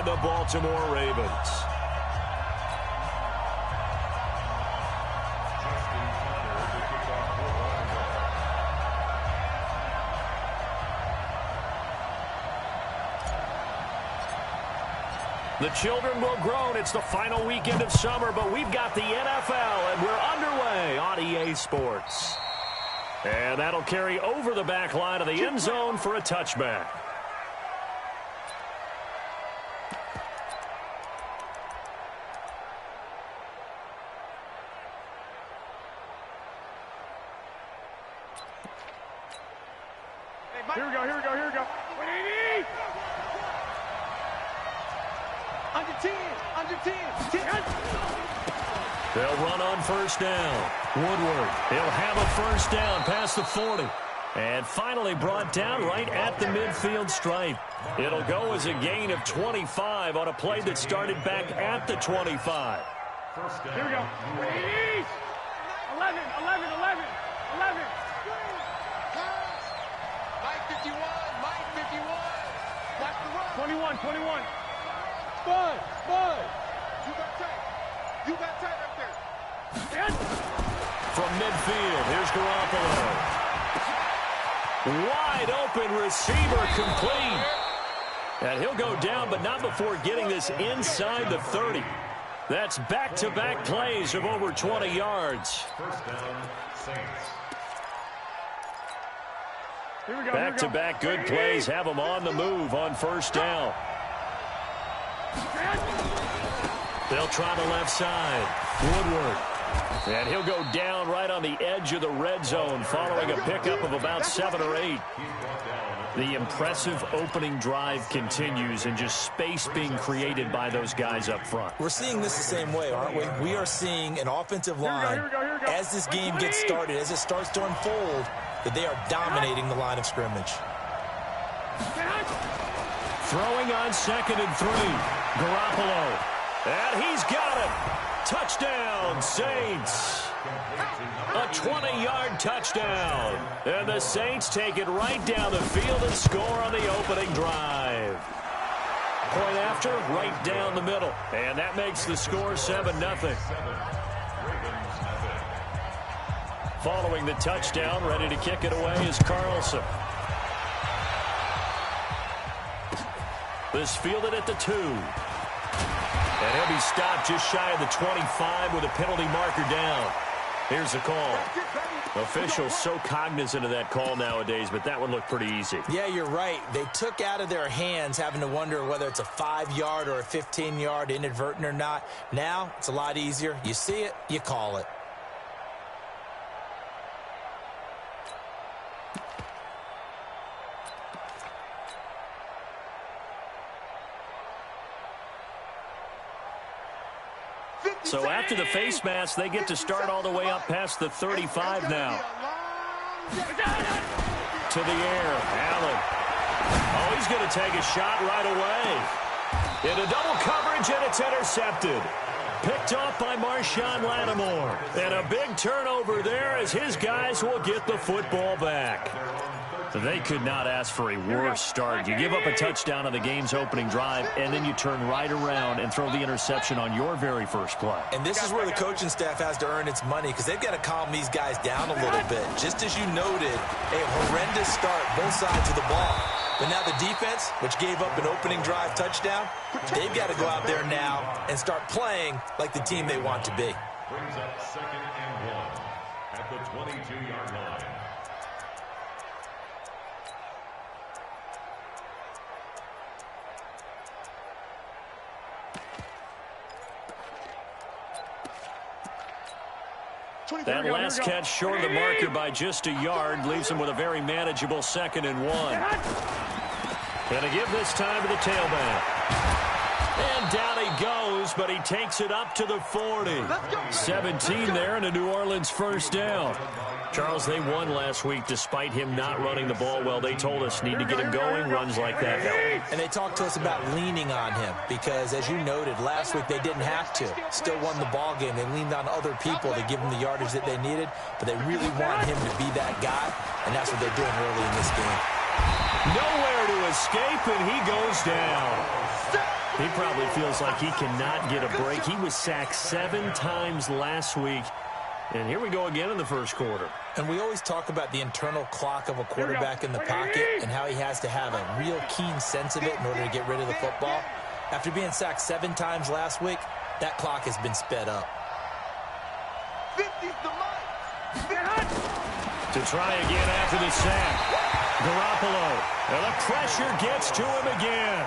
the Baltimore Ravens. The children will groan. It's the final weekend of summer, but we've got the NFL, and we're underway on EA Sports. And that'll carry over the back line of the end zone for a touchback. Here we go, here we go, here we go. 180! Under 10, under 10, 10. They'll run on first down. Woodward, he'll have a first down past the 40. And finally brought down right at the midfield stripe. It'll go as a gain of 25 on a play that started back at the 25. Here we go. 180! 11, 11, 11, 11. Mike 51, Mike 51. Watch the run. 21, 21. Bud. You got tight. You got tight up there. From midfield, here's Garoppolo. Wide open receiver complete. And he'll go down, but not before getting this inside the 30. That's back-to-back plays of over 20 yards. First down, Saints. Here we go. Back-to-back good plays have them on the move on first down. They'll try the left side. Woodward. And he'll go down right on the edge of the red zone following a pickup of about 7 or 8. The impressive opening drive continues and just space being created by those guys up front. We're seeing this the same way, aren't we? We are seeing an offensive line, as this game gets started, as it starts to unfold, that they are dominating the line of scrimmage. Throwing on 2nd and 3. Garoppolo. And he's got it. Touchdown, Saints. A 20-yard touchdown. And the Saints take it right down the field and score on the opening drive. Point after, right down the middle. And that makes the score 7-0. Following the touchdown, ready to kick it away is Carlson. This fielded at the 2. And he'll be stopped just shy of the 25 with a penalty marker down. Here's the call. Officials so cognizant of that call nowadays, but that one looked pretty easy. Yeah, you're right. They took out of their hands having to wonder whether it's a 5-yard or a 15-yard inadvertent or not. Now, it's a lot easier. You see it, you call it. So after the face mask, they get to start all the way up past the 35 now. To the air, Allen. Oh, he's going to take a shot right away. In a double coverage, and it's intercepted. Picked off by Marshawn Lattimore. And a big turnover there as his guys will get the football back. They could not ask for a worse start. You give up a touchdown on the game's opening drive, and then you turn right around and throw the interception on your very first play. And this is where the coaching staff has to earn its money because they've got to calm these guys down a little bit. Just as you noted, a horrendous start, both sides of the ball. But now the defense, which gave up an opening drive touchdown, they've got to go out there now and start playing like the team they want to be. Brings up 2nd and 1 at the 22-yard line. That last catch short of the marker by just a yard leaves him with a very manageable 2nd and 1. Gonna give this time to the tailback. And down he goes, but he takes it up to the 40. 17 there and a New Orleans first down. Charles, they won last week despite him not running the ball well. They told us need to get him going. Runs like that help. And they talked to us about leaning on him because, as you noted, last week they didn't have to. Still won the ball game. They leaned on other people to give them the yardage that they needed, but they really want him to be that guy, and that's what they're doing early in this game. Nowhere to escape, and he goes down. He probably feels like he cannot get a break. He was sacked 7 times last week. And here we go again in the first quarter. And we always talk about the internal clock of a quarterback in the pocket and how he has to have a real keen sense of it in order to get rid of the football. After being sacked 7 times last week, that clock has been sped up. 50's the mark. To try again after the sack. Garoppolo. And the pressure gets to him again.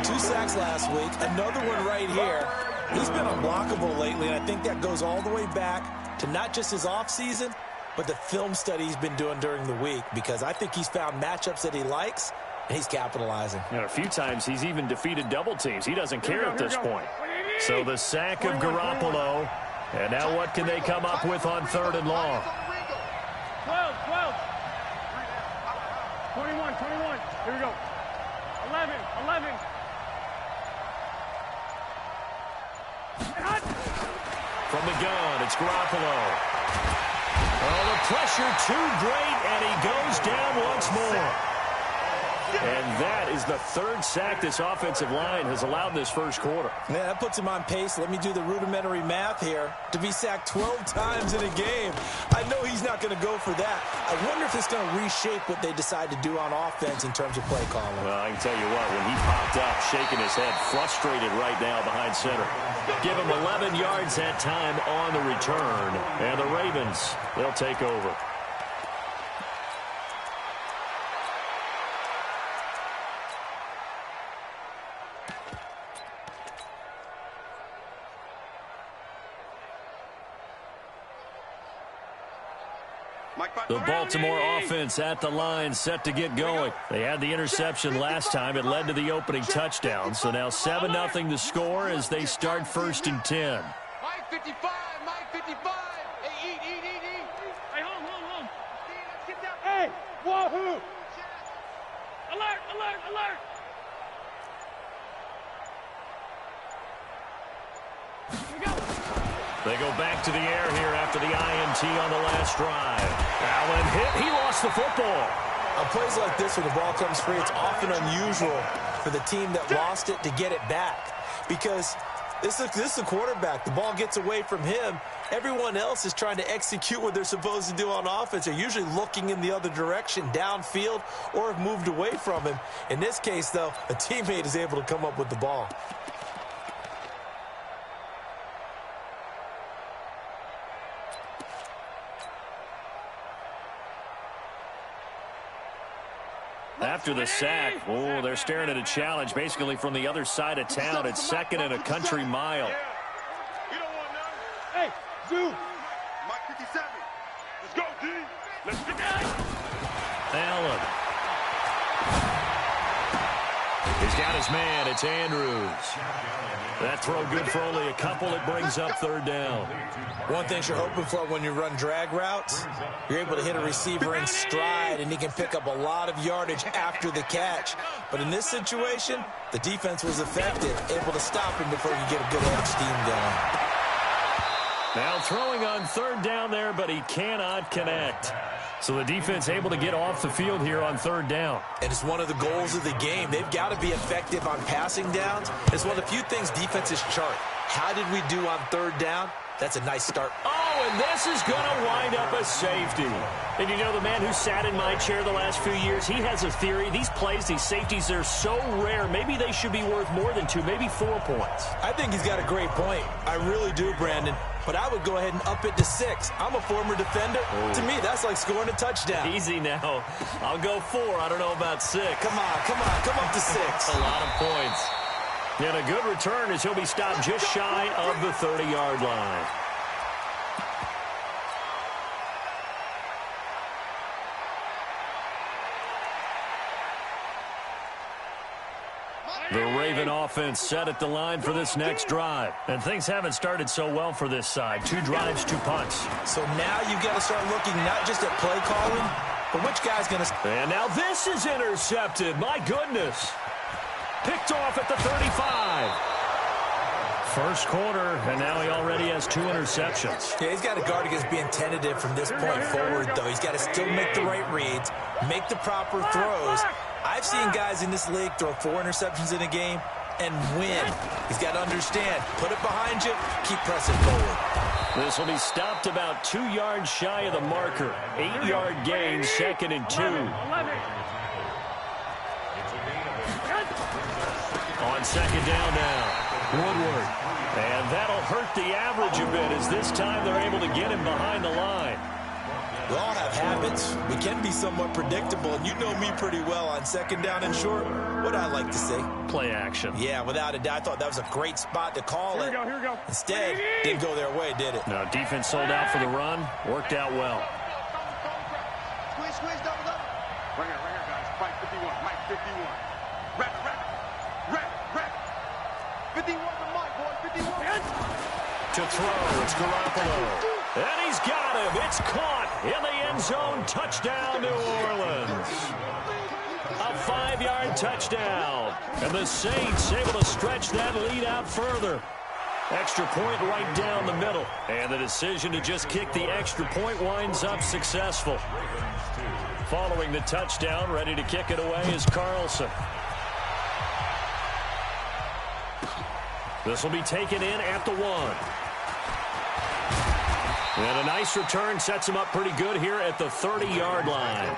2 sacks last week, another one right here. He's been unblockable lately, and I think that goes all the way back to not just his offseason, but the film study he's been doing during the week, because I think he's found matchups that he likes, and he's capitalizing. And a few times he's even defeated double teams. He doesn't care at this point. So the sack of Garoppolo. And now what can they come up with on 3rd and long? 12. 21. Here we go. 11. From the gun, it's Garoppolo. Oh, the pressure too great, and he goes down once more. And that is the 3rd sack this offensive line has allowed in this first quarter. Man, that puts him on pace. Let me do the rudimentary math here. To be sacked 12 times in a game, I know he's not going to go for that. I wonder if it's going to reshape what they decide to do on offense in terms of play calling. Well, I can tell you what, when he popped up, shaking his head, frustrated right now behind center. Give him 11 yards that time on the return. And the Ravens, they'll take over. The Baltimore offense at the line, set to get going. They had the interception last time. It led to the opening touchdown. So now 7-0 to score as they start 1st and 10. Mike 55. Hey, eat. Hey, home. Let's get that. Hey, wahoo! Alert! Here we go. They go back to the air here after the INT on the last drive. Allen hit. He lost the football. On plays like this, when the ball comes free, it's often unusual for the team that lost it to get it back. Because this is the quarterback. The ball gets away from him. Everyone else is trying to execute what they're supposed to do on offense. They're usually looking in the other direction, downfield, or have moved away from him. In this case, though, a teammate is able to come up with the ball. After the sack, they're staring at a challenge basically from the other side of town. It's 2nd and a country mile. You don't want none. Hey, Zoo. Mike 57. Let's go, D. Let's get that. Allen. He's got his man. It's Andrews. That throw good for only a couple. It brings up 3rd down. One thing you're hoping for when you run drag routes, you're able to hit a receiver in stride, and he can pick up a lot of yardage after the catch. But in this situation, the defense was effective, able to stop him before you get a good head of steam going. Now throwing on 3rd down there, but he cannot connect. So the defense able to get off the field here on 3rd down. And it's one of the goals of the game. They've got to be effective on passing downs. It's one of the few things defenses chart. How did we do on 3rd down? That's a nice start. Oh, and this is going to wind up a safety. And you know, the man who sat in my chair the last few years, he has a theory. These plays, these safeties, they're so rare. Maybe they should be worth more than 2, maybe 4 points. I think he's got a great point. I really do, Brandon. But I would go ahead and up it to 6. I'm a former defender. Oh. To me, that's like scoring a touchdown. Easy now. I'll go 4. I don't know about 6. Come up to 6. A lot of points. And a good return as he'll be stopped just shy of the 30-yard line. The Raven offense set at the line for this next drive. And things haven't started so well for this side. 2 drives, 2 punts. So now you've got to start looking not just at play calling, but which guy's going to... And now this is intercepted. My goodness. Picked off at the 35. First quarter, and now he already has 2 interceptions. Yeah, he's got to guard against being tentative from this point forward, though. He's got to still make the right reads, make the proper throws, I've seen guys in this league throw 4 interceptions in a game and win. He's got to understand, put it behind you, keep pressing forward. This will be stopped about 2 yards shy of the marker. 8-yard gain, 2nd and 2. 11. On 2nd down now, Woodward. And that'll hurt the average a bit as this time they're able to get him behind the line. We all have habits. We can be somewhat predictable, and you know me pretty well on 2nd down and short. What I like to see? Play action. Yeah, without a doubt. I thought that was a great spot to call it. Here we go. Instead, didn't go their way, did it? No, defense sold out for the run. Worked out well. Squeeze, double. Right here, guys. Mike 51. Mike 51. Rep. 51 to Mike, boy. 51. To throw, it's Garoppolo. And he's got him. It's caught in the end zone. Touchdown, New Orleans. A 5-yard touchdown. And the Saints able to stretch that lead out further. Extra point right down the middle. And the decision to just kick the extra point winds up successful. Following the touchdown, ready to kick it away is Carlson. This will be taken in at the 1. And a nice return sets him up pretty good here at the 30-yard line.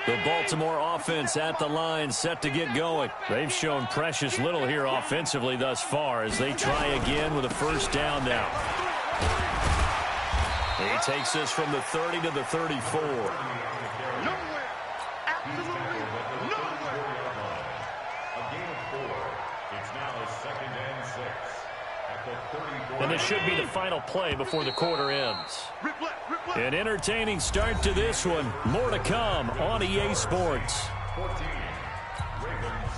The Baltimore offense at the line, set to get going. They've shown precious little here offensively thus far as they try again with a 1st down now. He takes this from the 30 to the 34. Nowhere. Absolutely nowhere. A gain of 4. It's now 2nd and 6 at the 34. And this should be the final play before the quarter ends. Rip left. An entertaining start to this one. More to come on EA Sports. 14. Ravens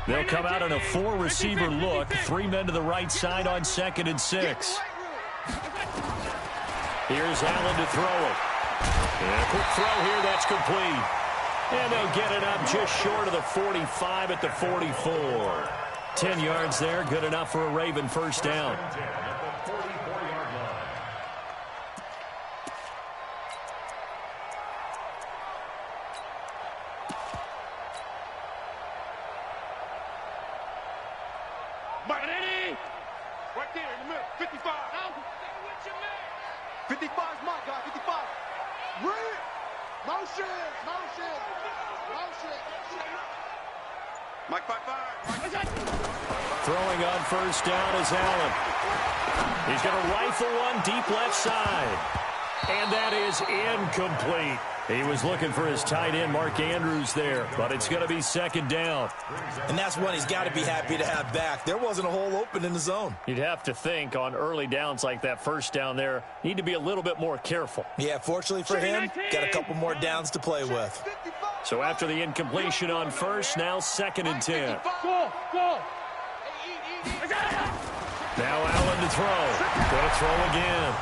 2. They'll come out in a 4-receiver look. 3 men to the right side on 2nd and 6. Here's Allen to throw it. And a quick throw here, that's complete. And they'll get it up just short of the 45 at the 44. 10 yards there, good enough for a Raven 1st down. Right there in the middle. 55. 55 is my guy. 55. Read. Motion. Mike 55. Throwing on 1st down is Allen. He's going to rifle one deep left side. And that is incomplete. He was looking for his tight end, Mark Andrews, there, but it's going to be 2nd down. And that's one he's got to be happy to have back. There wasn't a hole open in the zone. You'd have to think on early downs like that 1st down there, need to be a little bit more careful. Yeah, fortunately for him, got a couple more downs to play with. So after the incompletion on 1st, now 2nd and 10. Go. Now Allen to throw. Going to throw again.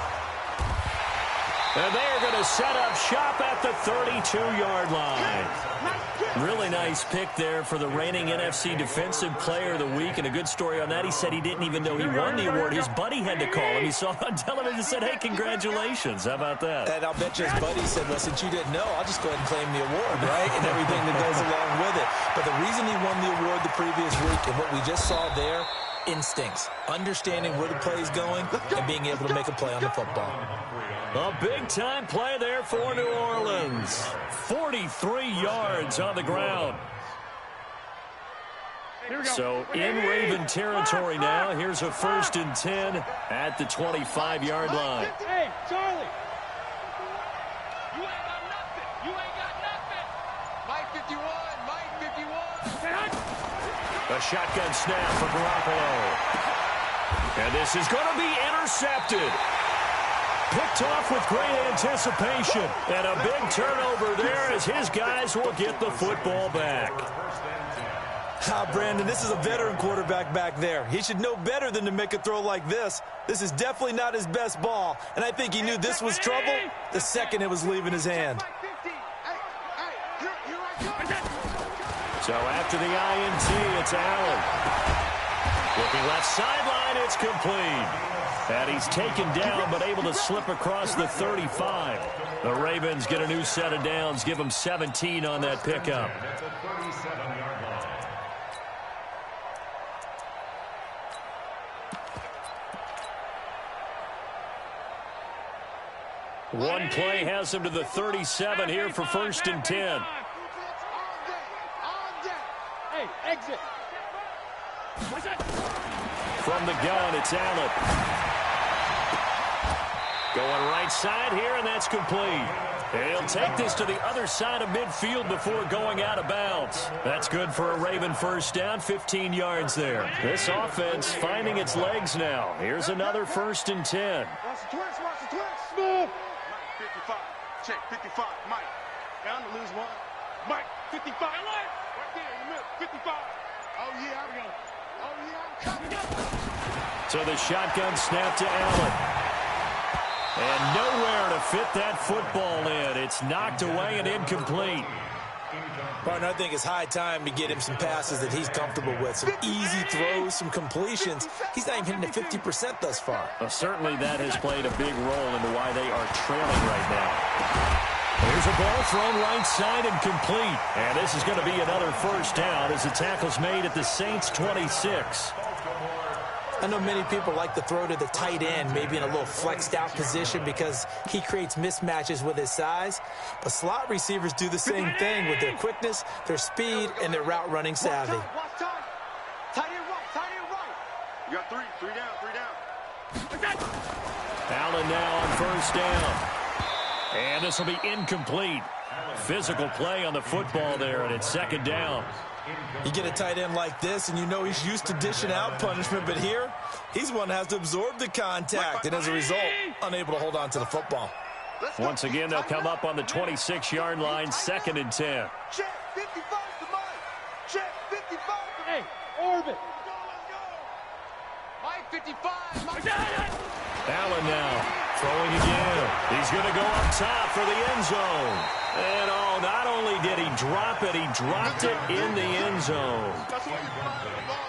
And they're going to set up shop at the 32-yard line. Really nice pick there for the reigning NFC Defensive Player of the Week. And a good story on that. He said he didn't even know he won the award. His buddy had to call him. He saw it on television and said, hey, congratulations. How about that? And I'll bet you his buddy said, well, since you didn't know, I'll just go ahead and claim the award, right? And everything that goes along with it. But the reason he won the award the previous week and what we just saw there, instincts, understanding where the play is going, and being able to make a play on the football. A big-time play there for New Orleans. 43 yards on the ground. So in Raven territory now. Here's a 1st and 10 at the 25-yard line. Hey, Charlie. You ain't got nothing. Mike 51. A shotgun snap for Garoppolo. And this is going to be intercepted. Picked off with great anticipation. And a big turnover there as his guys will get the football back. Brandon, this is a veteran quarterback back there. He should know better than to make a throw like this. This is definitely not his best ball. And I think he knew this was trouble the second it was leaving his hand. So after the INT, it's Allen. Looking left sideline. and it's complete. And he's taken down but able to slip across the 35. The Ravens get a new set of downs, give them 17 on that pickup. At the 37-yard line. One play has him to the 37 here for 1st and 10. Hey, exit. From the gun, it's Allen. Going right side here, and that's complete. He'll take this to the other side of midfield before going out of bounds. That's good for a Raven 1st down, 15 yards there. This offense finding its legs now. Here's another 1st and 10. Watch the twist, watch the twist. Move. Mike, 55. Check, 55. Mike. Down to lose one. Mike, 55. Right there in the middle. 55. Oh, yeah, I go. Oh, yeah, I'm coming. So the shotgun snap to Allen. And nowhere to fit that football in. It's knocked away and incomplete. Partner, I think it's high time to get him some passes that he's comfortable with. Some easy throws, some completions. He's not even hitting the 50% thus far. Well, certainly that has played a big role into why they are trailing right now. Here's a ball thrown right side and complete. And this is going to be another 1st down as the tackle's made at the Saints' 26. I know many people like to throw to the tight end, maybe in a little flexed out position because he creates mismatches with his size. But slot receivers do the same thing with their quickness, their speed, and their route running savvy. Watch time. Tight end right, tight end right. You got three down. Allen now on 1st down. And this will be incomplete. Physical play on the football there, and it's 2nd down. You get a tight end like this, and you know he's used to dishing out punishment, but here, he's one that has to absorb the contact, and as a result, unable to hold on to the football. Once again, they'll come up on the 26-yard line, 2nd and 10. Check, 55 to Mike. Check, 55 to Hey, orbit. Let's go. Mike, 55. Mike. Allen now throwing again. He's going to go up top for the end zone. And oh, not only did he drop it, he dropped it in the end zone.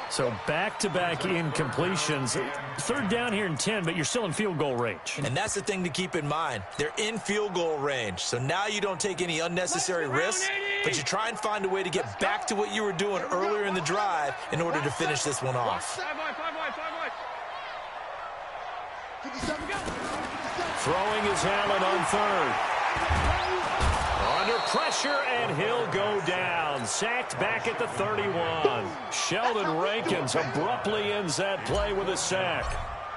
So back-to-back incompletions. 3rd down here and 10, but you're still in field goal range. And that's the thing to keep in mind. They're in field goal range, so now you don't take any unnecessary risks, but you try and find a way to get back to what you were doing earlier in the drive in order to finish this one off. 5 wide. Throwing is Allen on 3rd. Under pressure, and he'll go down. Sacked back at the 31. Sheldon Rankins abruptly ends that play with a sack.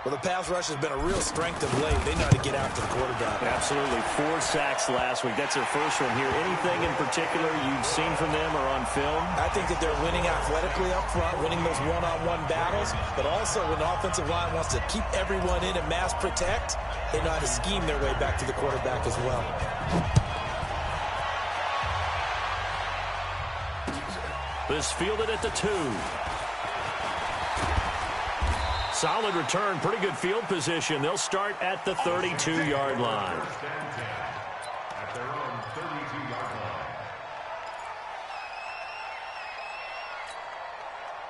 Well, the pass rush has been a real strength of late. They know how to get after the quarterback. Absolutely. 4 sacks last week. That's their first one here. Anything in particular you've seen from them or on film? I think that they're winning athletically up front, winning those one-on-one battles, but also when the offensive line wants to keep everyone in and mass protect, they know how to scheme their way back to the quarterback as well. This fielded at the 2. Solid return, pretty good field position. They'll start at the 32-yard line. At their own 32-yard line.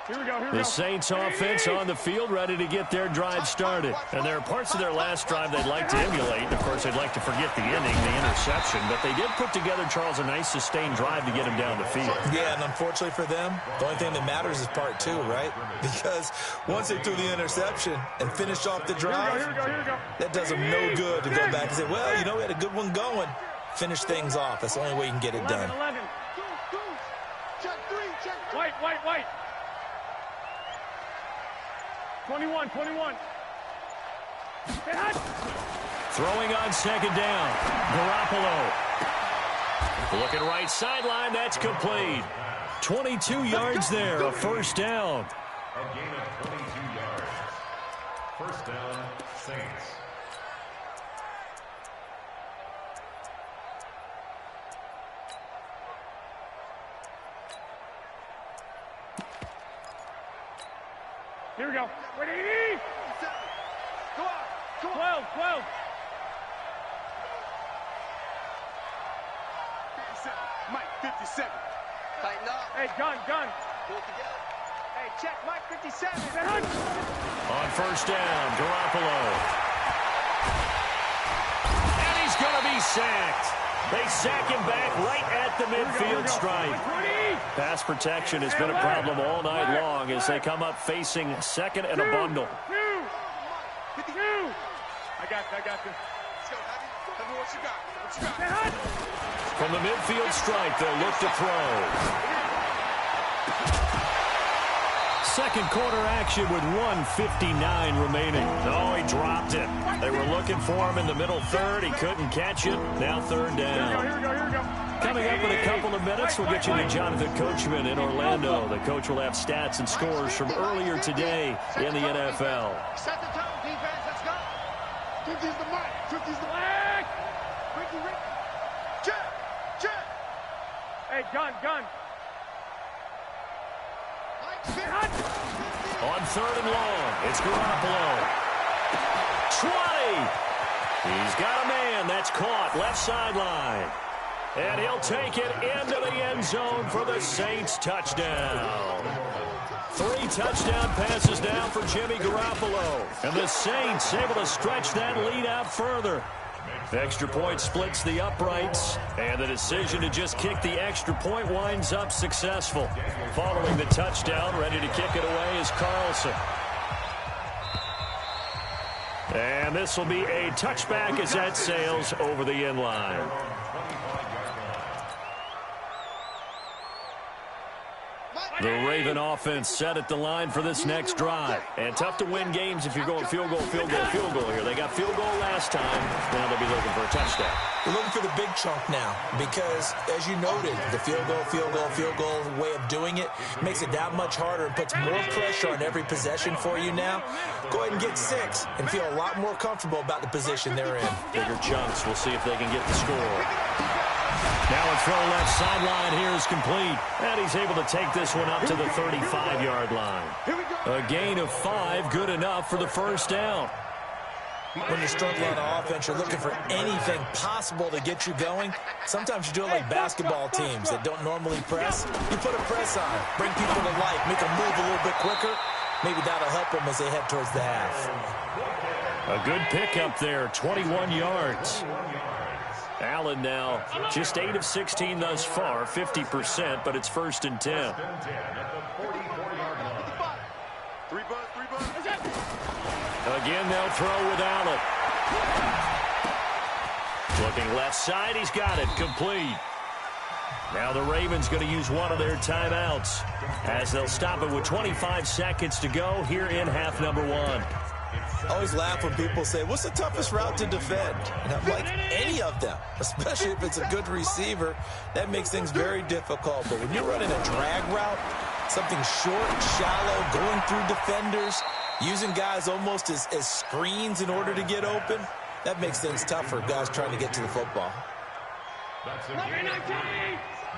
Here we go. The Saints offense on the field, ready to get their drive started. And there are parts of their last drive they'd like to emulate. And of course, they'd like to forget the ending, the interception. But they did put together, Charles, a nice sustained drive to get him down the field. Yeah, and unfortunately for them, the only thing that matters is part 2, right? Because once they threw the interception and finished off the drive, Here we go. that does them no good to go back and say, well, you know, we had a good one going. Finish things off. That's the only way you can get it done. 11. Check 3, check 3. White. 21. Throwing on 2nd down. Garoppolo. Looking right sideline. That's complete. 22 yards there. A 1st down. A gain of 22 yards. 1st down, Saints. Here we go. Ready? Go on. 12. 57. Mike, 57. Tighten up. Hey, gun. Pull it together. Hey, check Mike, 57. On first down, Garoppolo. And he's going to be sacked. They sack him back right at the midfield stripe. Pass protection has been a problem all night long as they come up facing second and a bundle. I got you. Let's go, Heavy. Tell me what you got. What you got? From the midfield stripe, they'll look to throw. Second quarter action with 1:59 remaining. Oh, he dropped it. They were looking for him in the middle third. He couldn't catch it. Now third down. Here we go. Coming up in a couple of minutes, we'll get you to Jonathan Coachman in Orlando. The coach will have stats and scores from earlier today in the NFL. Set the tone, defense. Let's go. 50's the mic. 50's the Black. Ricky. Check. Hey, gun. On third and long, it's Garoppolo. 20. He's got a man. That's caught left sideline. And he'll take it into the end zone for the Saints touchdown. 3 touchdown passes now for Jimmy Garoppolo. And the Saints able to stretch that lead out further. The extra point splits the uprights, and the decision to just kick the extra point winds up successful. Following the touchdown, ready to kick it away is Carlson. And this will be a touchback as that sails over the end line. The Raven offense set at the line for this next drive. And tough to win games if you're going field goal here. They got field goal last time. Now they'll be looking for a touchdown. They're looking for the big chunk now because, as you noted, the field goal way of doing it makes it that much harder and puts more pressure on every possession for you now. Go ahead and get 6 and feel a lot more comfortable about the position they're in. Bigger chunks. We'll see if they can get the score. Now a throw left sideline here is complete. And he's able to take this one up to the 35-yard line. A gain of 5, good enough for the first down. When you're struggling on offense, you're looking for anything possible to get you going. Sometimes you do it like basketball teams that don't normally press. You put a press on, bring people to life, make them move a little bit quicker. Maybe that'll help them as they head towards the half. A good pickup there, 21 yards. Allen now just 8 of 16 thus far, 50%, but it's 1st and 10. 3 buzz. Again, they'll throw with Allen. Looking left side, he's got it, complete. Now the Ravens going to use one of their timeouts as they'll stop it with 25 seconds to go here in half number 1. I always laugh when people say, what's the toughest route to defend? And I'm like, any of them, especially if it's a good receiver. That makes things very difficult. But when you're running a drag route, something short, shallow, going through defenders, using guys almost as screens in order to get open, that makes things tough for guys trying to get to the football. That's a gain of 3.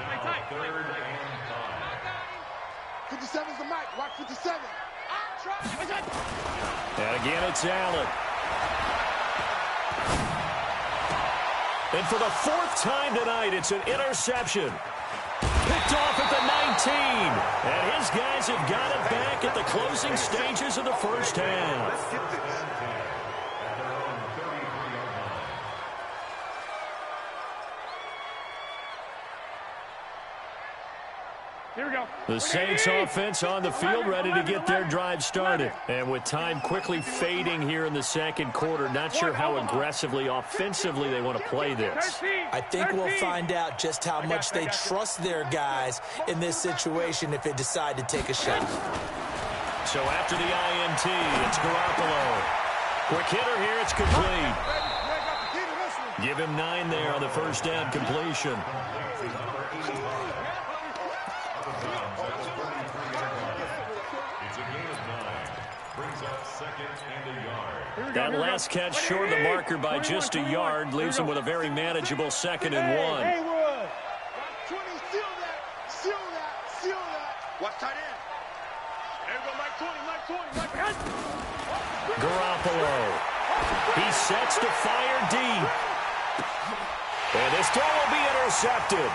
Now 3rd and 5. 57's the mic. Watch 57. And again, it's Allen. And for the 4th time tonight, it's an interception. Picked off at the 19. And his guys have got it back at the closing stages of the first half. Here we go. The Saints offense on the field, ready to get their drive started. And with time quickly fading here in the second quarter, not sure how aggressively, offensively they want to play this. I think we'll find out just how much they trust their guys in this situation if they decide to take a shot. So after the INT, it's Garoppolo. Quick hitter here, it's complete. Give him 9 there on the first down completion. That last catch short of the marker by just a yard leaves him with a very manageable 2nd and 1. Haywood. 20, seal that. Watch tight end. There we go, Mike 20. Garoppolo. He sets to fire deep. And this throw will be intercepted.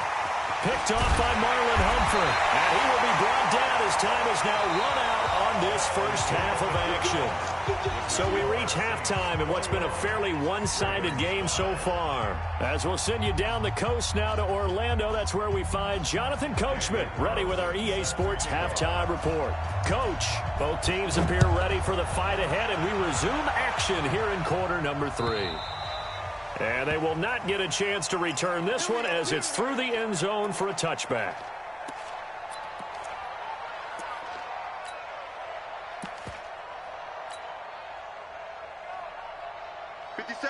Picked off by Marlon Humphrey. And he will be brought down as time is now run out on end this first half of action. So we reach halftime in what's been a fairly one-sided game so far. As we'll send you down the coast now to Orlando, that's where we find Jonathan Coachman, ready with our EA Sports Halftime Report. Coach, both teams appear ready for the fight ahead, and we resume action here in quarter number 3. And they will not get a chance to return this one as it's through the end zone for a touchback.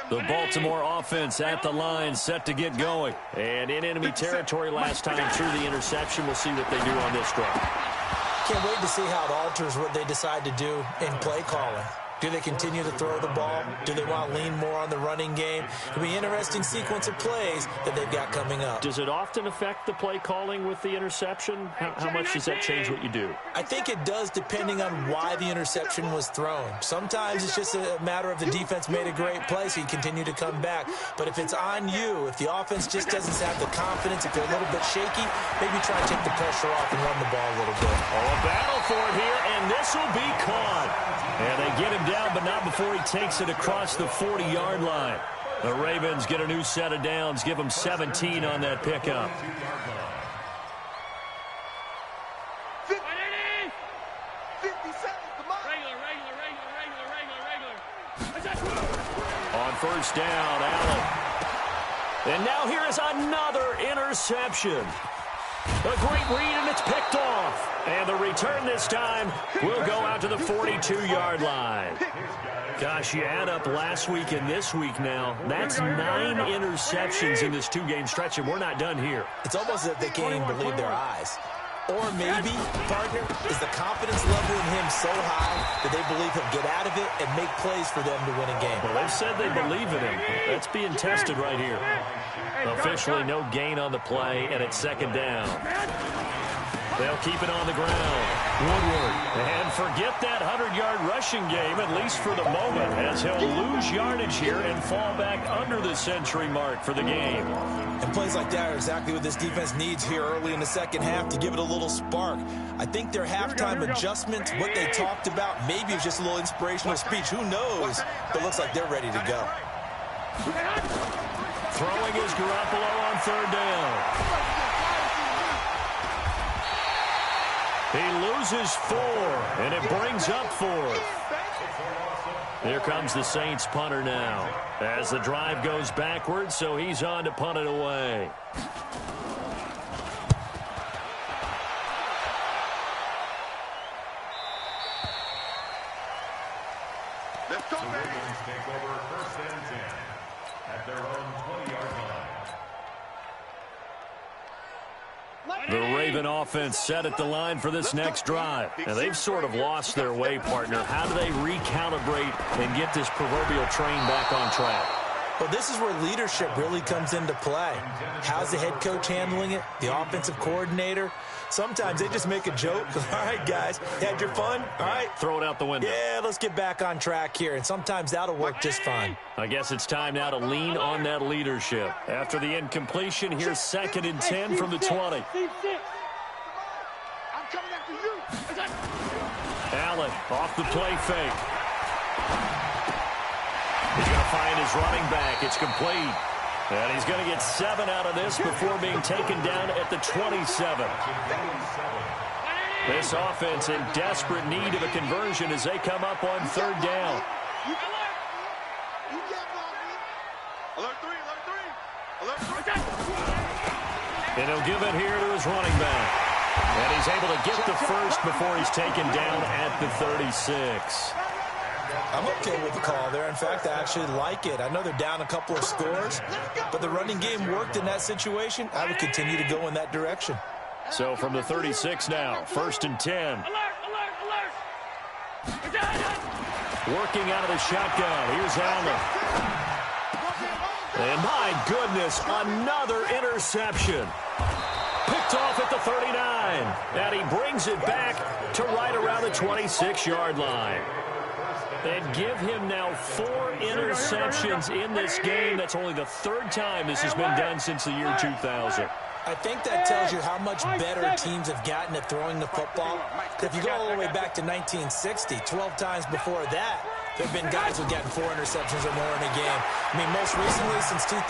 The Baltimore offense at the line, set to get going. And in enemy territory last time through the interception. We'll see what they do on this drive. Can't wait to see how it alters what they decide to do in play calling. Do they continue to throw the ball? Do they want to lean more on the running game? It'll be an interesting sequence of plays that they've got coming up. Does it often affect the play calling with the interception? How much does that change what you do? I think it does, depending on why the interception was thrown. Sometimes it's just a matter of the defense made a great play, so you continue to come back. But if it's on you, if the offense just doesn't have the confidence, if they're a little bit shaky, maybe try to take the pressure off and run the ball a little bit. Oh, a battle for it here, and this will be caught. And they get him down, but not before he takes it across the 40-yard line. The Ravens get a new set of downs, give them 17 on that pickup. 50 seconds, come on. Regular. On first down, Allen. And now here is another interception. A great read, and it's picked off. And the return this time will go out to the 42-yard line. Gosh, you add up last week and this week now. That's 9 interceptions in this 2-game stretch, and we're not done here. It's almost as if they can't even believe their eyes. Or maybe, partner, is the confidence level in him so high that they believe he'll get out of it and make plays for them to win a game. Well, they've said they believe in him. That's being tested right here. Officially no gain on the play, and it's second down. They'll keep it on the ground. Woodward. And forget that 100-yard rushing game, at least for the moment, as he'll lose yardage here and fall back under the century mark for the game. And plays like that are exactly what this defense needs here early in the second half to give it a little spark. I think their halftime adjustments, what they talked about, maybe it's just a little inspirational speech. Who knows? But it looks like they're ready to go. Throwing is Garoppolo on third down. He loses 4, and it brings up 4th. Here comes the Saints punter now as the drive goes backwards, so he's on to punt it away. Let's go, baby. Ravens take over first and 10 at their own 20-yard line. The Raven offense set at the line for this next drive. And they've sort of lost their way, partner. How do they recalibrate and get this proverbial train back on track? Well, this is where leadership really comes into play. How's the head coach handling it? The offensive coordinator? Sometimes they just make a joke. All right, guys, had your fun? All right. Throw it out the window. Yeah, let's get back on track here. And sometimes that'll work just fine. I guess it's time now to lean on that leadership. After the incompletion, here's second and 10 from the 20. I'm coming after you. Allen off the play fake. He's going to find his running back. It's complete. And he's going to get 7 out of this before being taken down at the 27. This offense in desperate need of a conversion as they come up on third down. Alert 3, alert 3. Alert 3. And he'll give it here to his running back. And he's able to get the first before he's taken down at the 36. I'm okay with the call there. In fact, I actually like it. I know they're down a couple of scores, but the running game worked in that situation. I would continue to go in that direction. So from the 36 now, first and 10. Alert! Working out of the shotgun. Here's Allen. And my goodness, another interception. Picked off at the 39. And he brings it back to right around the 26-yard line. And give him now 4 interceptions in this game. That's only the 3rd time this has been done since the year 2000. I think that tells you how much better teams have gotten at throwing the football. If you go all the way back to 1960, 12 times before that, there have been guys who've gotten 4 interceptions or more in a game. I mean, most recently, since 2000,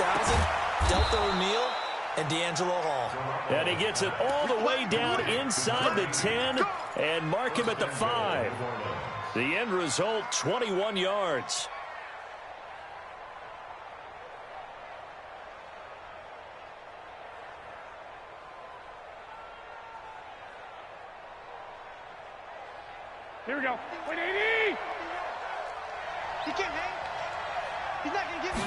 Delta O'Neal and D'Angelo Hall. And he gets it all the way down inside the 10 and mark him at the 5. The end result, 21 yards. Here we go. 180! He can't hang. He's not going to get me.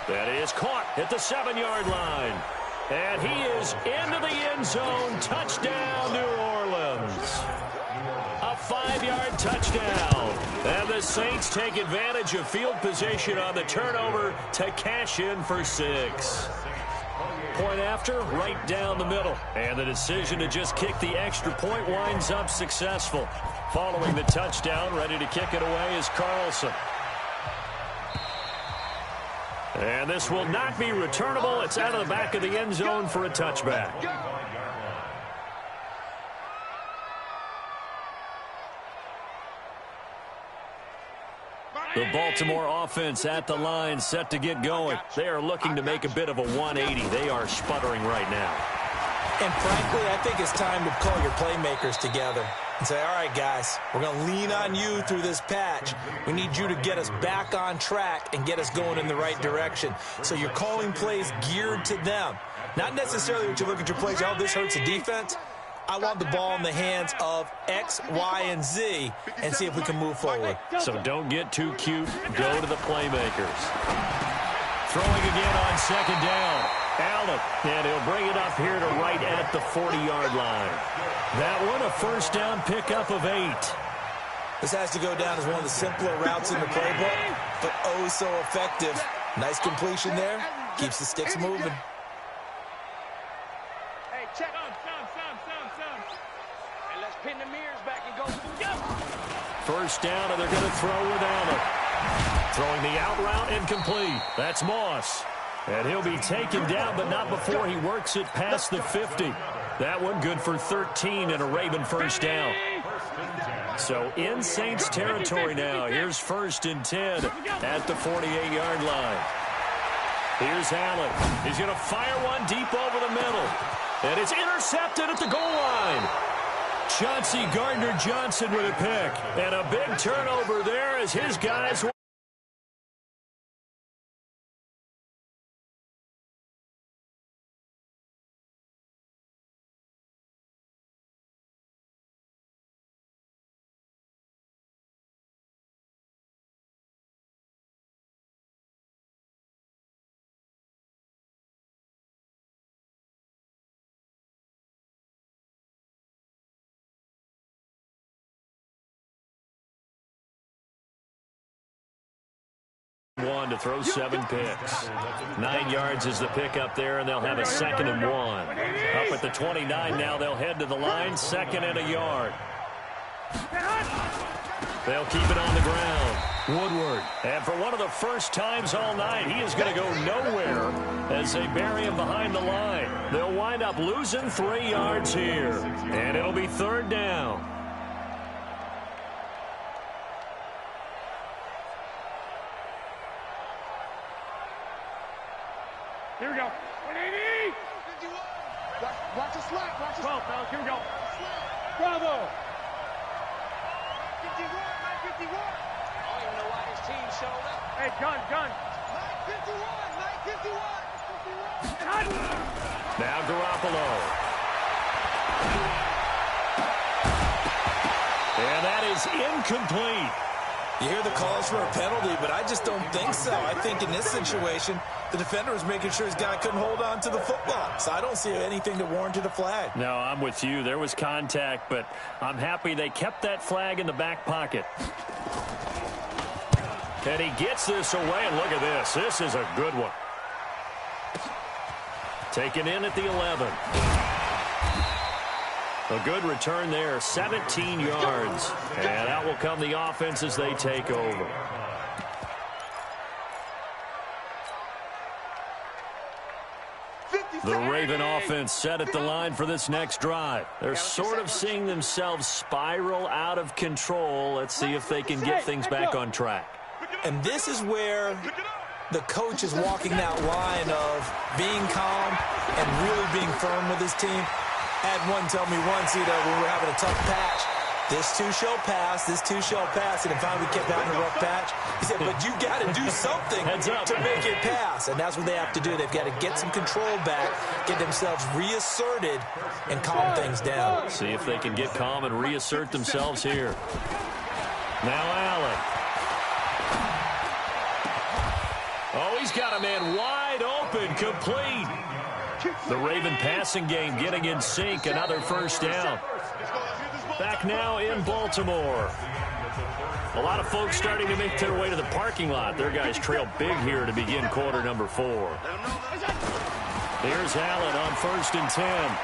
That is caught at the 7-yard line. And he is into the end zone. Touchdown, New Orleans. A 5-yard touchdown. And the Saints take advantage of field position on the turnover to cash in for 6. Point after, right down the middle. And the decision to just kick the extra point winds up successful. Following the touchdown, ready to kick it away is Carlson. And this will not be returnable. It's out of the back of the end zone for a touchback. The Baltimore offense at the line, set to get going. They are looking to make a bit of a 180. They are sputtering right now. And frankly, I think it's time to call your playmakers together and say, all right, guys, we're going to lean on you through this patch. We need you to get us back on track and get us going in the right direction. So you're calling plays geared to them. Not necessarily what you look at your plays, oh, this hurts the defense. I want the ball in the hands of X, Y, and Z and see if we can move forward. So don't get too cute. Go to the playmakers. Throwing again on 2nd down. Allen, and he'll bring it up here to right at the 40-yard line. That one, a 1st down pickup of 8. This has to go down as one of the simpler routes in the playbook, but oh so effective. Nice completion there. Keeps the sticks moving. Hey, check. And let's pin the mirrors back and go. 1st down, and they're going to throw with Allen. Throwing the out route incomplete. That's Moss. And he'll be taken down, but not before he works it past the 50. That one good for 13 and a Raven 1st down. So in Saints territory now. Here's 1st and 10 at the 48-yard line. Here's Allen. He's going to fire one deep over the middle. And it's intercepted at the goal line. Chauncey Gardner-Johnson with a pick. And a big turnover there as his guys... one to throw 7 picks. 9 yards is the pickup there, and they'll have a 2nd and 1. Up at the 29 now, they'll head to the line, 2nd and a yard. They'll keep it on the ground. Woodward, and for one of the first times all night, he is going to go nowhere as they bury him behind the line. They'll wind up losing 3 yards here, and it'll be 3rd down. Here we go. 180! Watch the slap. Watch the 12, fellas. Here we go. Bravo! 51, 951. I don't even know why this team showed up. Hey, gun. 951, 951. Now Garoppolo. And that is incomplete. You hear the calls for a penalty, but I just don't think so. I think in this situation, the defender was making sure his guy couldn't hold on to the football. So I don't see anything to warrant a flag. No, I'm with you. There was contact, but I'm happy they kept that flag in the back pocket. And he gets this away, and look at this. This is a good one. Taken in at the 11. A good return there, 17 yards. And out will come the offense as they take over. The Raven offense set at the line for this next drive. They're sort of seeing themselves spiral out of control. Let's see if they can get things back on track. And this is where the coach is walking that line of being calm and really being firm with his team. I had one tell me once, when we were having a tough patch, this too shall pass, this too shall pass, and if finally we kept having a rough patch, he said, but you got to do something to make it pass, and that's what they have to do. They've got to get some control back, get themselves reasserted, and calm things down. See if they can get calm and reassert themselves here. Now Allen. Oh, he's got a man wide open, complete. The Raven passing game getting in sync, another first down. Back now in Baltimore. A lot of folks starting to make their way to the parking lot. Their guys trail big here to begin quarter number 4. Here's Allen on 1st and 10.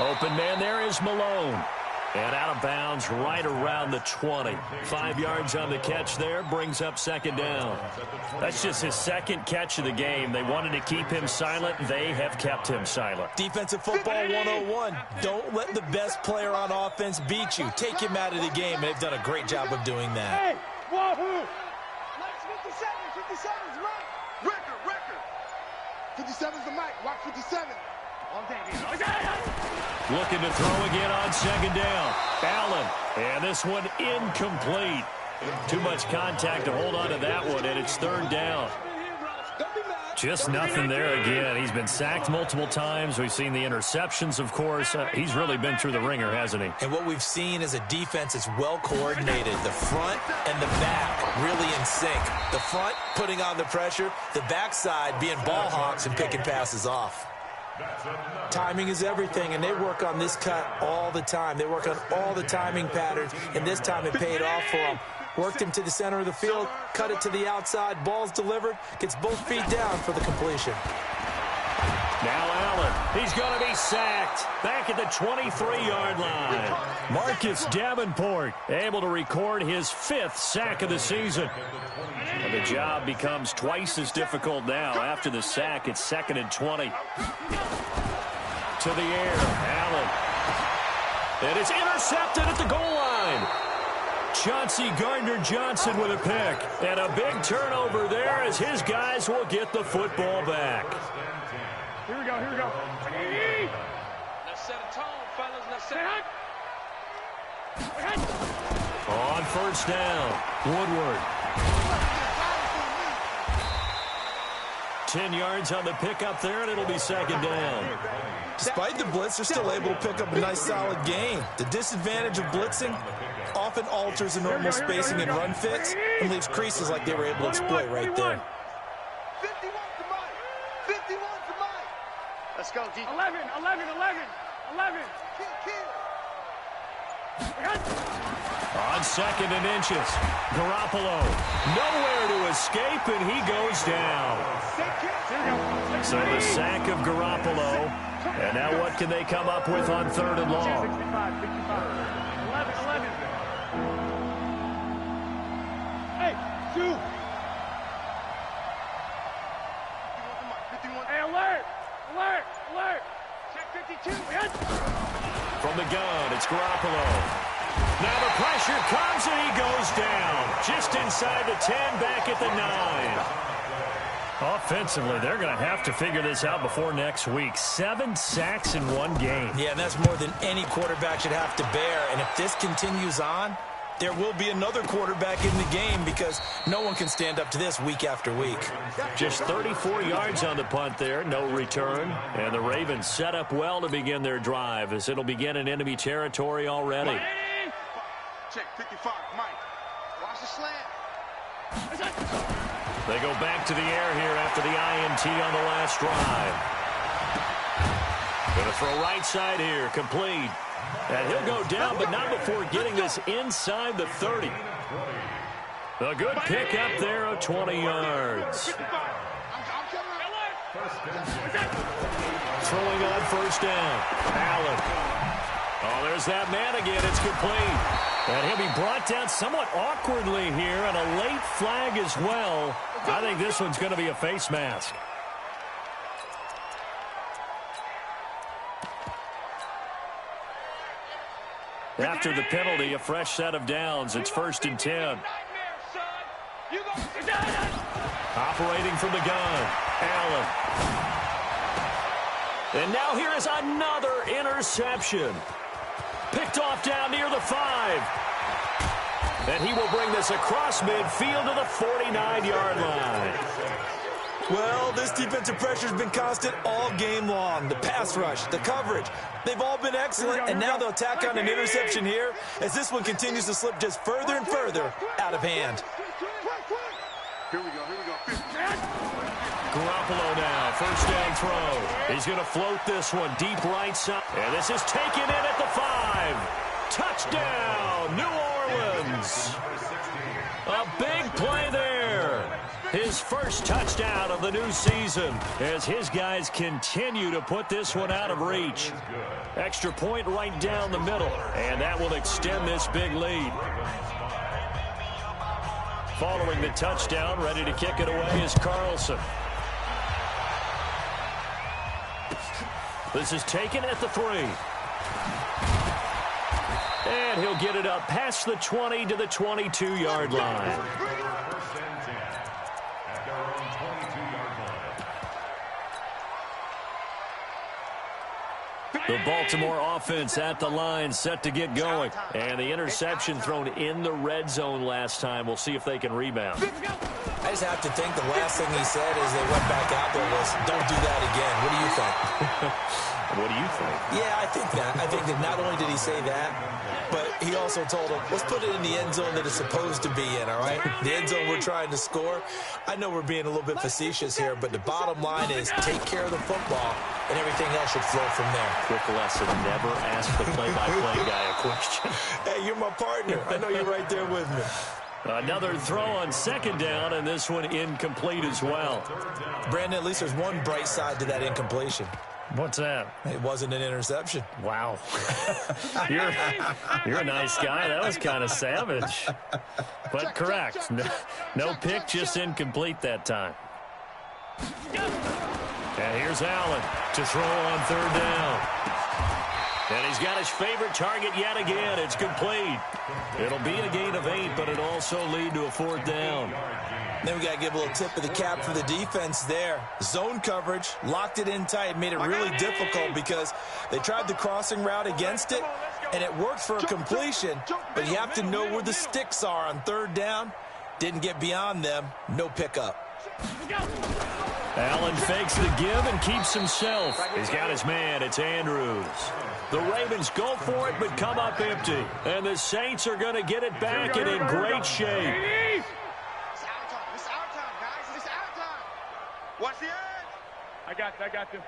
Open man there is Malone. And out of bounds right around the 20. 5 yards on the catch there, brings up 2nd down. That's just his 2nd catch of the game. They wanted to keep him silent. They have kept him silent. Defensive football 101. Don't let the best player on offense beat you. Take him out of the game. They've done a great job of doing that. Hey, wahoo! 57's Mike. Record. 57's the Mike. Watch 57. Looking to throw again on 2nd down. Allen. And this one incomplete. Too much contact to hold on to that one, and it's 3rd down. Just nothing there again. He's been sacked multiple times. We've seen the interceptions, of course. He's really been through the ringer, hasn't he? And what we've seen is a defense that's well coordinated. The front and the back really in sync. The front putting on the pressure. The backside being ball hawks and picking passes off. Timing is everything, and they work on this cut all the time. They work on all the timing patterns, and this time it paid off for them. Worked him to the center of the field, cut it to the outside, ball's delivered, gets both feet down for the completion. Now Allen, he's going to be sacked. Back at the 23-yard line. Marcus Davenport able to record his 5th sack of the season. And the job becomes twice as difficult now. After the sack, it's 2nd and 20. To the air, Allen. And it's intercepted at the goal line. Chauncey Gardner-Johnson with a pick. And a big turnover there as his guys will get the football back. Here we go. Let's set a tone, fellas. Let's set it. On 1st down, Woodward. 10 yards on the pickup there, and it'll be 2nd down. Despite the blitz, they're still able to pick up a nice, solid gain. The disadvantage of blitzing often alters the normal spacing and run fits and leaves creases like they were able to exploit right there. 51 to Mike. 51 to Mike. Let's go, D. 11. On 2nd and inches, Garoppolo nowhere to escape, and he goes down. So the sack of Garoppolo, and now what can they come up with on 3rd and long? 11. Hey, 2. Hey, alert. Check 52. From the gun, it's Garoppolo. Now the pressure comes, and he goes down. Just inside the 10, back at the 9. Offensively, they're going to have to figure this out before next week. 7 sacks in one game. Yeah, and that's more than any quarterback should have to bear. And if this continues on, there will be another quarterback in the game because no one can stand up to this week after week. Just 34 yards on the punt there, no return. And the Ravens set up well to begin their drive as it'll begin in enemy territory already. Check 55, Mike. Watch the slant. They go back to the air here after the INT on the last drive. Going to throw right side here, complete. And he'll go down, but not before getting this inside the 30. A good pick up there of 20 yards. Throwing on first down. Allen. Oh, there's that man again. It's complete. And he'll be brought down somewhat awkwardly here, and a late flag as well. I think this one's going to be a face mask. After the penalty, a fresh set of downs. It's 1st and 10. Operating from the gun, Allen. And now here is another interception. Picked off down near the 5. And he will bring this across midfield to the 49-yard line. Well, this defensive pressure has been constant all game long. The pass rush, the coverage, they've all been excellent, and now they'll tack on an interception here as this one continues to slip just further and further out of hand. Here we go. Garoppolo now, first down throw. He's going to float this one deep right side. And this is taken in at the 5. Touchdown, New Orleans. A big play there. His first touchdown of the new season as his guys continue to put this one out of reach. Extra point right down the middle, and that will extend this big lead. Following the touchdown, ready to kick it away is Carlson. This is taken at the 3. And he'll get it up past the 20 to the 22-yard line. The Baltimore offense at the line, set to get going. And the interception thrown in the red zone last time. We'll see if they can rebound. I just have to think the last thing he said as they went back out there was, don't do that again. What do you think? What do you think? Yeah, I think that. I think that not only did he say that, but he also told him, let's put it in the end zone that it's supposed to be in, all right? The end zone we're trying to score. I know we're being a little bit facetious here, but the bottom line is take care of the football, and everything else should flow from there. Quick lesson, never ask the play-by-play guy a question. Hey, you're my partner. I know you're right there with me. Another throw on second down, and this one incomplete as well. Brandon, at least there's one bright side to that incompletion. What's that? It wasn't an interception. Wow. You're a nice guy. That was kind of savage. But correct. No pick, just incomplete that time. And here's Allen to throw on third down. And he's got his favorite target yet again. It's complete. It'll be a gain of 8, but it'll also lead to a 4th down. Then we got to give a little tip of the cap for the defense there. Zone coverage, locked it in tight, made it really difficult because they tried the crossing route against it, and it worked for a completion, but you have to know where the sticks are on third down. Didn't get beyond them. No pickup. Allen fakes the give and keeps himself. He's got his man. It's Andrews. The Ravens go for it but come up empty. And the Saints are going to get it back and in great shape. Watch the edge. I got you.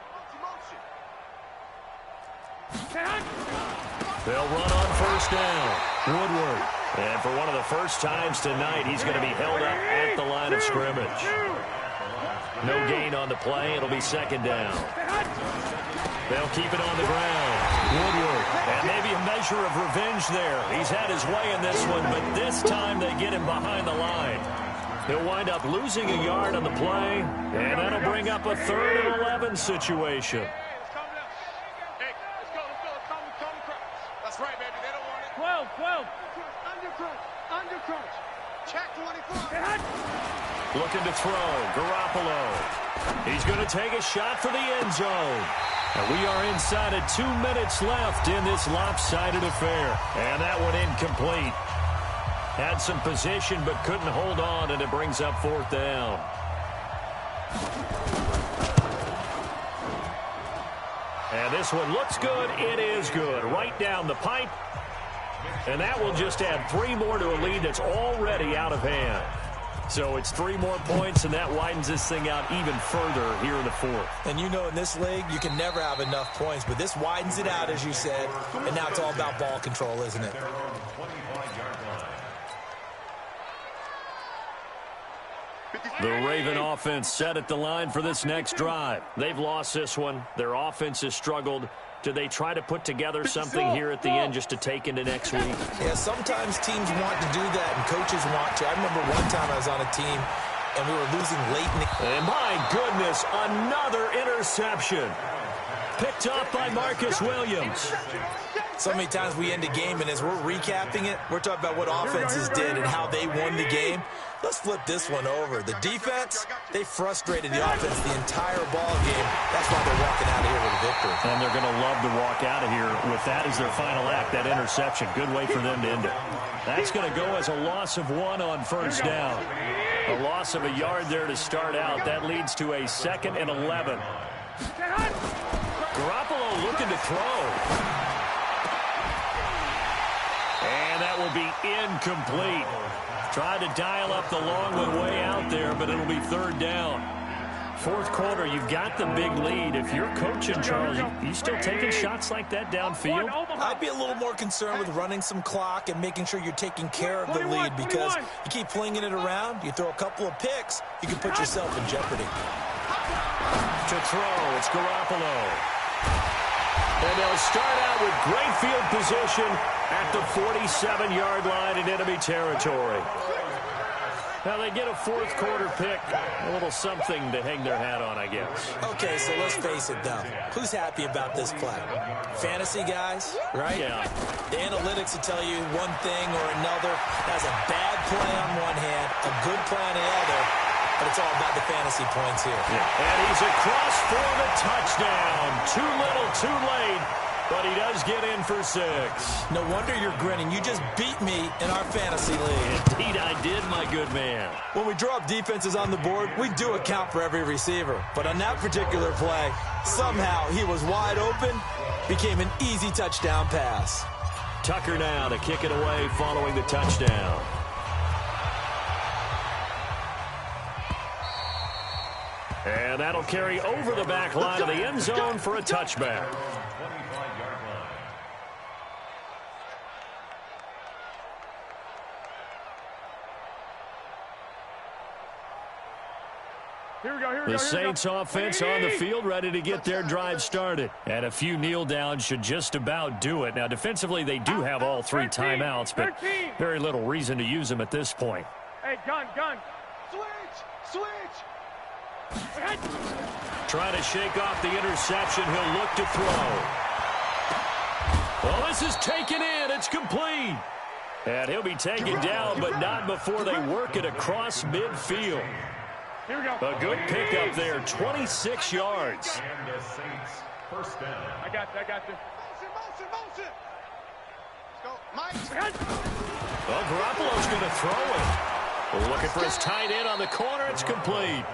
They'll run on first down. Woodward. And for one of the first times tonight, he's going to be held up at the line of scrimmage. No gain on the play. It'll be second down. They'll keep it on the ground. Woodward. And maybe a measure of revenge there. He's had his way in this one, but this time they get him behind the line. He'll wind up losing a yard on the play, and that'll bring up a 3rd and 11 situation. Hey, let's go. That's right, baby. They don't want it. 12. Under crunch. Check 24. Looking to throw. Garoppolo. He's going to take a shot for the end zone. And we are inside of 2 minutes left in this lopsided affair. And that one incomplete. Had some position but couldn't hold on, and it brings up 4th down. And this one looks good. It is good. Right down the pipe. And that will just add 3 more to a lead that's already out of hand. So it's 3 more points, and that widens this thing out even further here in the 4th. And you know in this league, you can never have enough points, but this widens it out, as you said, and now it's all about ball control, isn't it? The Raven offense set at the line for this next drive. They've lost this one. Their offense has struggled. Do they try to put together something here at the end just to take into next week? Yeah, sometimes teams want to do that and coaches want to. I remember one time I was on a team and we were losing late in the... And my goodness, another interception. Picked up by Marcus Williams. So many times we end a game, and as we're recapping it, we're talking about what offenses did and how they won the game. Let's flip this one over. The defense, they frustrated the offense the entire ball game. That's why they're walking out of here with a victory. And they're going to love to walk out of here with that as their final act, that interception. Good way for them to end it. That's going to go as a loss of 1 on first down. A loss of a yard there to start out. That leads to a 2nd and 11. Garoppolo looking to throw. And that will be incomplete. Tried to dial up the long one way out there, but it'll be 3rd down. 4th quarter, you've got the big lead. If you're coaching, Charles, you still taking shots like that downfield? I'd be a little more concerned with running some clock and making sure you're taking care of the lead, because you keep flinging it around, you throw a couple of picks, you can put yourself in jeopardy. To throw, it's Garoppolo. And they'll start out with great field position at the 47-yard line in enemy territory. Now they get a 4th quarter pick, a little something to hang their hat on, I guess. Okay, so let's face it, though. Who's happy about this play? Fantasy guys, right? Yeah. The analytics will tell you one thing or another. That's a bad play on one hand, a good play on the other, but it's all about the fantasy points here. Yeah. And he's across for the touchdown. Too little, too late. But he does get in for 6. No wonder you're grinning. You just beat me in our fantasy league. Indeed I did, my good man. When we draw up defenses on the board, we do account for every receiver. But on that particular play, somehow he was wide open, became an easy touchdown pass. Tucker now to kick it away following the touchdown. And that'll carry over the back line of the end zone for a touchback. The Saints offense on the field, ready to get their drive started. And a few kneel downs should just about do it. Now, defensively, they do have all 3 timeouts, but very little reason to use them at this point. Hey, gun. Switch. Trying to shake off the interception. He'll look to throw. Well, this is taken in. It's complete. And he'll be taken down, but not before they work it across midfield. Here we go. A good pickup there, 26 yards. And the Saints first down. I got this. Motion. Let's go. Mike. Well, Garoppolo's going to throw it. Looking for his tight end on the corner. It's complete.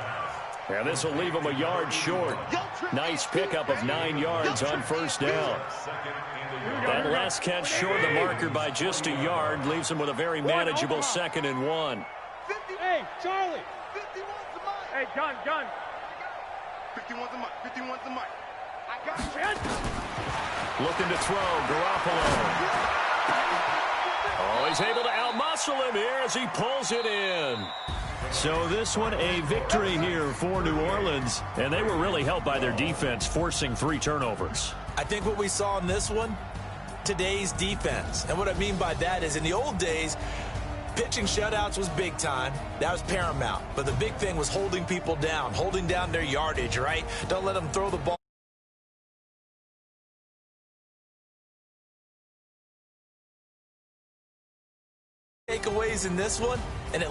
And this will leave him a yard short. Nice pickup of 9 yards on first down. That last catch short of the marker by just a yard leaves him with a very manageable 2nd and 1. Hey, Charlie. Hey, gun. 51's the mic. I got you. Looking to throw, Garoppolo. Oh, he's able to outmuscle him here as he pulls it in. So this one, a victory here for New Orleans. And they were really helped by their defense, forcing 3 turnovers. I think what we saw in this one, today's defense. And what I mean by that is in the old days, pitching shutouts was big time. That was paramount. But the big thing was holding people down, holding down their yardage, right? Don't let them throw the ball. Takeaways in this one, and it